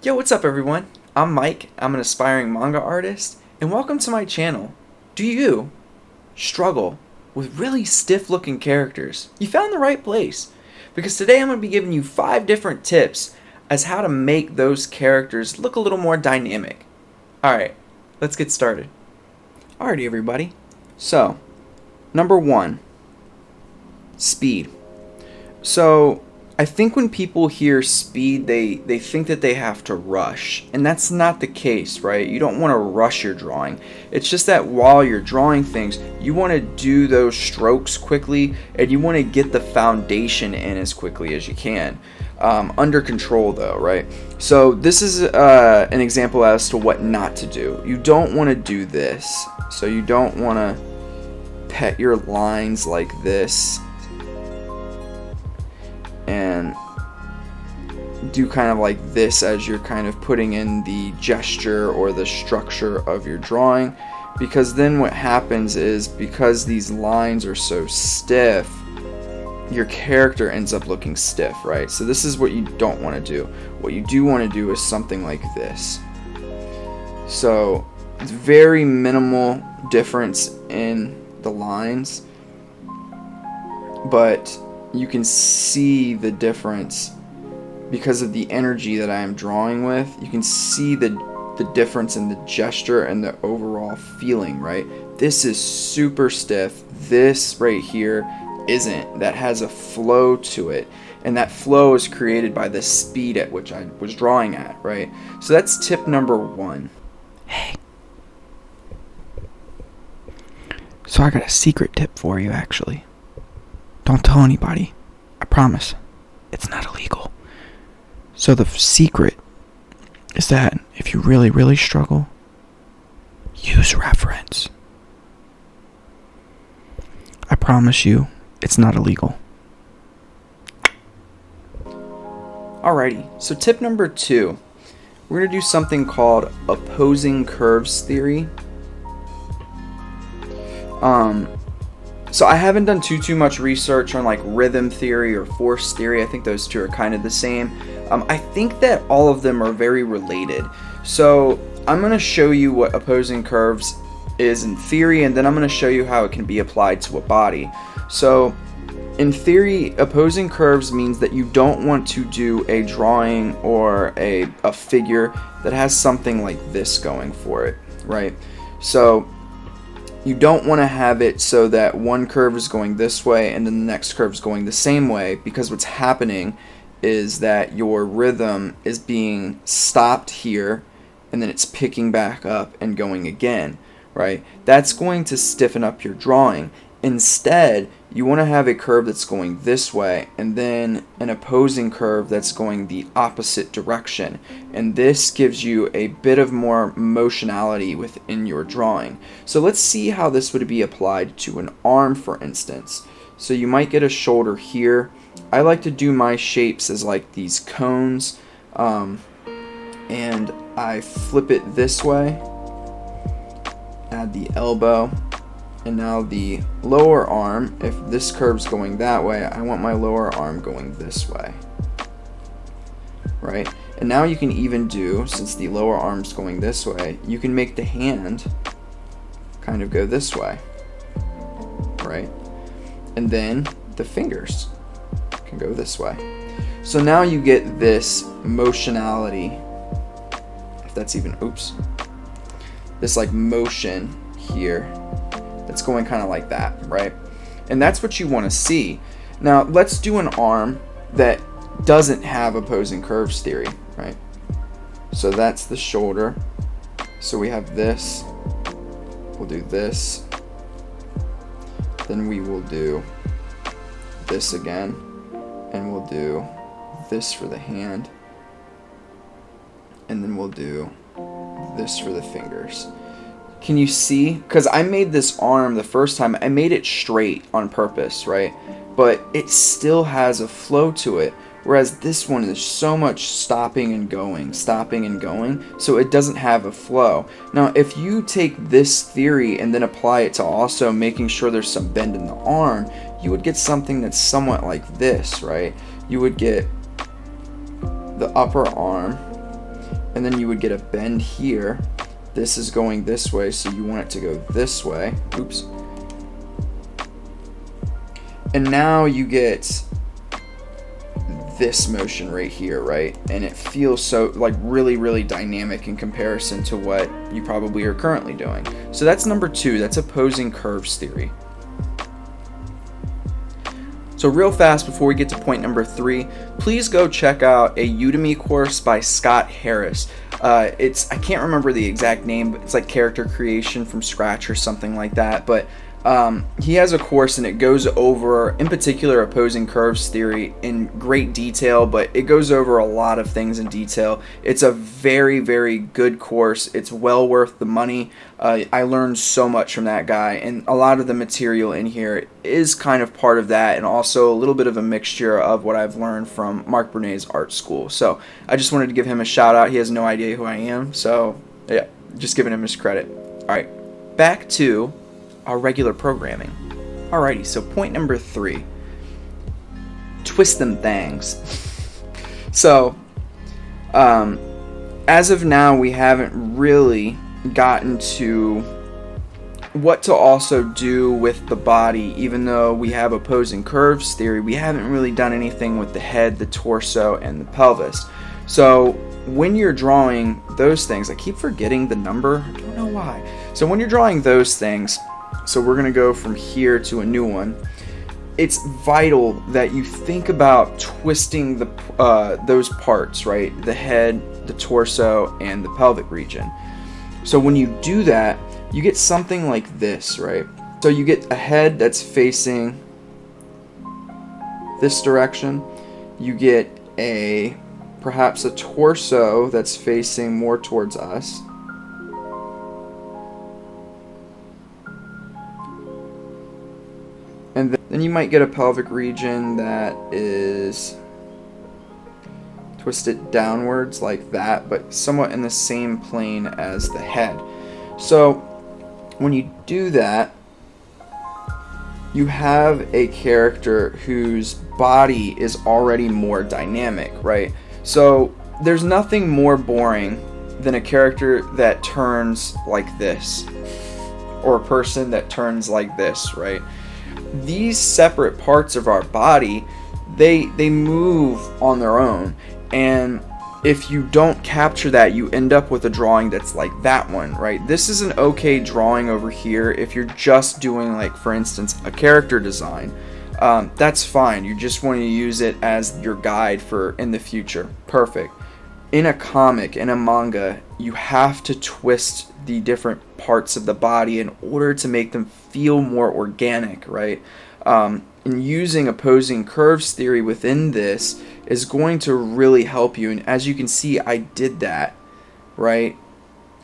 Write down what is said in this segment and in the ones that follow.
Yo, what's up everyone? I'm Mike, I'm an aspiring manga artist, and welcome to my channel. Do you struggle with really stiff looking characters? You found the right place, because today I'm going to be giving you 5 different tips as how to make those characters look a little more dynamic. Alright, let's get started. Alrighty everybody, so number 1, speed. So I think when people hear speed, they think that they have to rush, and that's not the case, right? You don't want to rush your drawing. It's just that while you're drawing things, you want to do those strokes quickly, and you want to get the foundation in as quickly as you can. Under control though, right? So this is an example as to what not to do. You don't want to do this. So you don't want to pet your lines like this and do kind of like this as you're kind of putting in the gesture or the structure of your drawing, because then what happens is, because these lines are so stiff, your character ends up looking stiff, right? So this is what you don't want to do. What you do want to do is something like this. So it's very minimal difference in the lines, but you can see the difference because of the energy that I am drawing with. You can see the difference in the gesture and the overall feeling, right? This is super stiff. This right here isn't. That has a flow to it, and that flow is created by the speed at which I was drawing at, right? So that's tip number 1. Hey, so I got a secret tip for you, actually. Don't tell anybody. I promise. It's not illegal. So the secret is that if you really, really struggle, use reference. I promise you, it's not illegal. Alrighty, so tip number 2. We're going to do something called opposing curves theory. So I haven't done too much research on like rhythm theory or force theory. I think those two are kind of the same. I think that all of them are very related. So I'm going to show you what opposing curves is in theory, and then I'm going to show you how it can be applied to a body. So in theory, opposing curves means that you don't want to do a drawing or a figure that has something like this going for it, right? So you don't want to have it so that one curve is going this way and then the next curve is going the same way, because what's happening is that your rhythm is being stopped here and then it's picking back up and going again, right? That's going to stiffen up your drawing. Instead, you want to have a curve that's going this way and then an opposing curve that's going the opposite direction, and this gives you a bit of more motionality within your drawing. So let's see how this would be applied to an arm, for instance. So you might get a shoulder here. I like to do my shapes as like these cones, and I flip it this way, add the elbow. And now the lower arm, if this curve's going that way, I want my lower arm going this way, right? And now you can even do, since the lower arm's going this way, you can make the hand kind of go this way, right? And then the fingers can go this way. So now you get this motionality, if that's even, this like motion here. It's going kind of like that, right? And that's what you want to see. Now let's do an arm that doesn't have opposing curves theory, right? So that's the shoulder. So we have this, we'll do this, then we will do this again, and we'll do this for the hand, and then we'll do this for the fingers. Can you see? Because I made this arm the first time, I made it straight on purpose, right? But it still has a flow to it, whereas this one is so much stopping and going, so it doesn't have a flow. Now, if you take this theory and then apply it to also making sure there's some bend in the arm, you would get something that's somewhat like this, right? You would get the upper arm, and then you would get a bend here. This is going this way, so you want it to go this way. Oops. And now you get this motion right here, right? And it feels so like really dynamic in comparison to what you probably are currently doing. So that's number 2. That's opposing curves theory. So real fast before we get to point number 3, please go check out a Udemy course by Scott Harris. I can't remember the exact name, but it's like character creation from scratch or something like that. But he has a course and it goes over, in particular, opposing curves theory in great detail, but it goes over a lot of things in detail. It's a very good course. It's well worth the money. I learned so much from that guy, and a lot of the material in here is kind of part of that, and also a little bit of a mixture of what I've learned from Mark Brunet's art school. So I just wanted to give him a shout out. He has no idea who I am, so yeah, just giving him his credit. All right, back to our regular programming. Alrighty, so point number 3, twist them things. So as of now, we haven't really gotten to what to also do with the body. Even though we have opposing curves theory, we haven't really done anything with the head, the torso, and the pelvis. So when you're drawing those things, I keep forgetting the number, I don't know why. So when you're drawing those things, so we're going to go from here to a new one, it's vital that you think about twisting those parts, right? The head, the torso, and the pelvic region. So when you do that, you get something like this, right? So you get a head that's facing this direction. You get perhaps a torso that's facing more towards us. And then you might get a pelvic region that is twisted downwards like that, but somewhat in the same plane as the head. So when you do that, you have a character whose body is already more dynamic, right? So there's nothing more boring than a character that turns like this, or a person that turns like this, right? These separate parts of our body, they move on their own, and if you don't capture that, you end up with a drawing that's like that one, right? This is an okay drawing over here if you're just doing, like, for instance, a character design. That's fine. You just want to use it as your guide for in the future. Perfect. In a comic, in a manga, you have to twist the different parts of the body in order to make them feel more organic, right? And using opposing curves theory within this is going to really help you. And as you can see, I did that, right?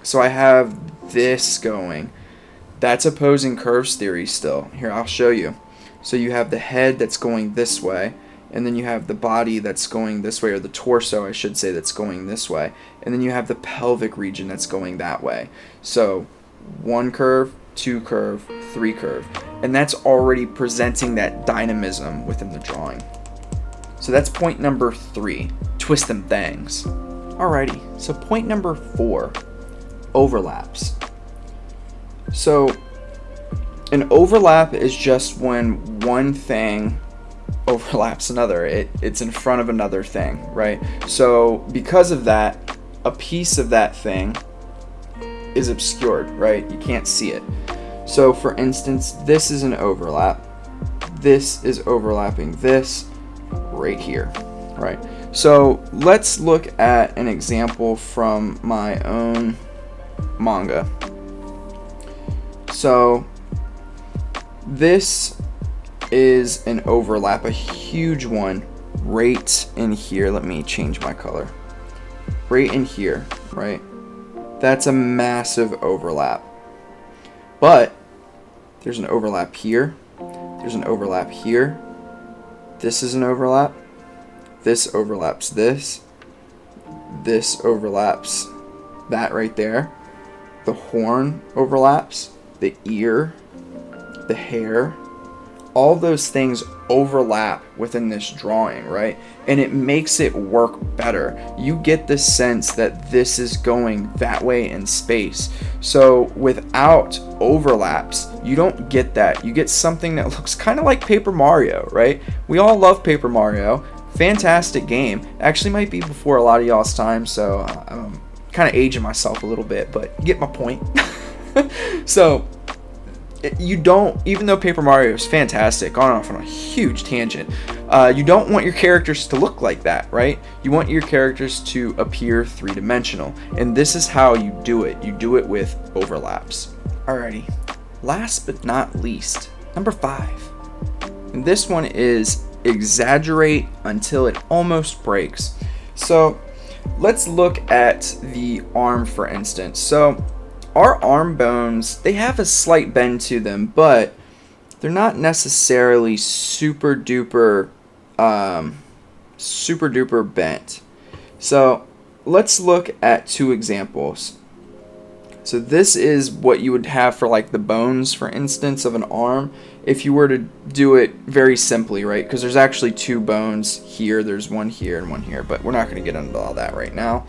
So I have this going. That's opposing curves theory still. Here, I'll show you. So you have the head that's going this way, and then you have the body that's going this way, or the torso, I should say, that's going this way. And then you have the pelvic region that's going that way. So 1 curve, 2 curve, 3 curve. And that's already presenting that dynamism within the drawing. So that's point number 3, twist them things. Alrighty, so point number 4, overlaps. So an overlap is just when one thing overlaps another. It's in front of another thing, right? So because of that, a piece of that thing is obscured, right? You can't see it. So for instance, this is an overlap. This is overlapping this right here, right? So let's look at an example from my own manga. So this is an overlap, a huge one right in here. Let me change my color. Right in here, right? That's a massive overlap. But there's an overlap here. There's an overlap here. This is an overlap. This overlaps this. This overlaps that right there. The horn overlaps. The ear. The hair. all those things overlap within this drawing, right? And it makes it work better. You get the sense that this is going that way in space. So without overlaps, you don't get that. You get something that looks kind of like Paper Mario, right? We all love Paper Mario. Fantastic game. Actually might be before a lot of y'all's time, so I'm kind of aging myself a little bit, but you get my point. So you don't, even though Paper Mario is fantastic, gone off on a huge tangent, you don't want your characters to look like that, right? You want your characters to appear three-dimensional, and this is how you do it. You do it with overlaps. Alrighty, last but not least, number 5. And this one is exaggerate until it almost breaks. So let's look at the arm, for instance. So our arm bones, they have a slight bend to them, but they're not necessarily super duper bent. So let's look at 2 examples. So this is what you would have for like the bones, for instance, of an arm, if you were to do it very simply, right? Because there's actually 2 bones here, there's one here and one here, but we're not going to get into all that right now.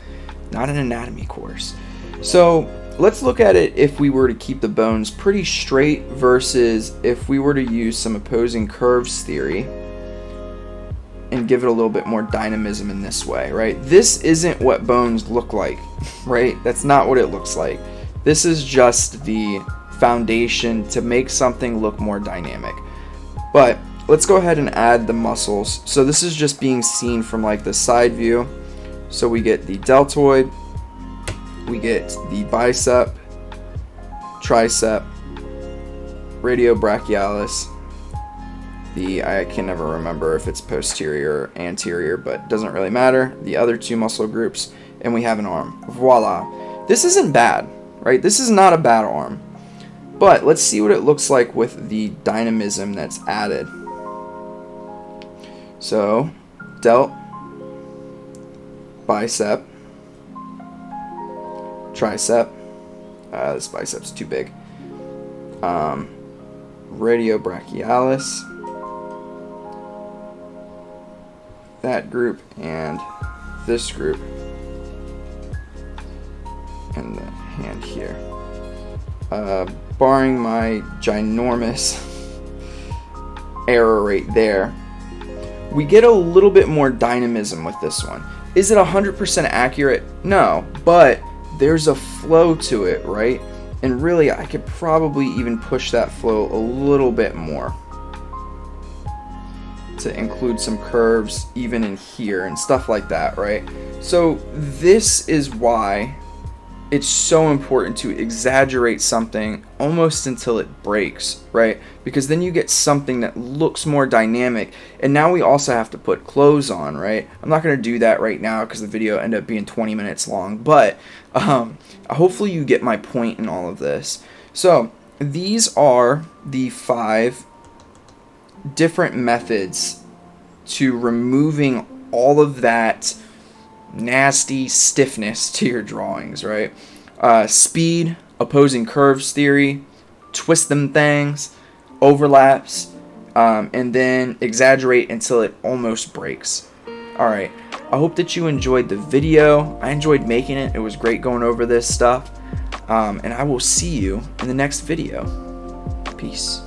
Not an anatomy course. So let's look at it if we were to keep the bones pretty straight versus if we were to use some opposing curves theory and give it a little bit more dynamism in this way, right? This isn't what bones look like, right? That's not what it looks like. This is just the foundation to make something look more dynamic. But let's go ahead and add the muscles. So this is just being seen from like the side view. So we get the deltoid, we get the bicep, tricep, radiobrachialis, I can never remember if it's posterior or anterior, but it doesn't really matter, the other 2 muscle groups, and we have an arm. Voila. This isn't bad, right? This is not a bad arm. But let's see what it looks like with the dynamism that's added. So, delt, bicep, tricep, this bicep's too big, radiobrachialis, that group, and this group, and the hand here. Barring my ginormous error right there, we get a little bit more dynamism with this one. Is it 100% accurate? No, but there's a flow to it, right? And really, I could probably even push that flow a little bit more to include some curves even in here and stuff like that, right? So this is why it's so important to exaggerate something almost until it breaks, right? Because then you get something that looks more dynamic. And now we also have to put clothes on, right? I'm not going to do that right now because the video ended up being 20 minutes long. But hopefully you get my point in all of this. So these are the 5 different methods to removing all of that nasty stiffness to your drawings, right? Speed, opposing curves theory, twist them things, overlaps, and then exaggerate until it almost breaks. Alright, I hope that you enjoyed the video. I enjoyed making it. It was great going over this stuff. And I will see you in the next video. Peace.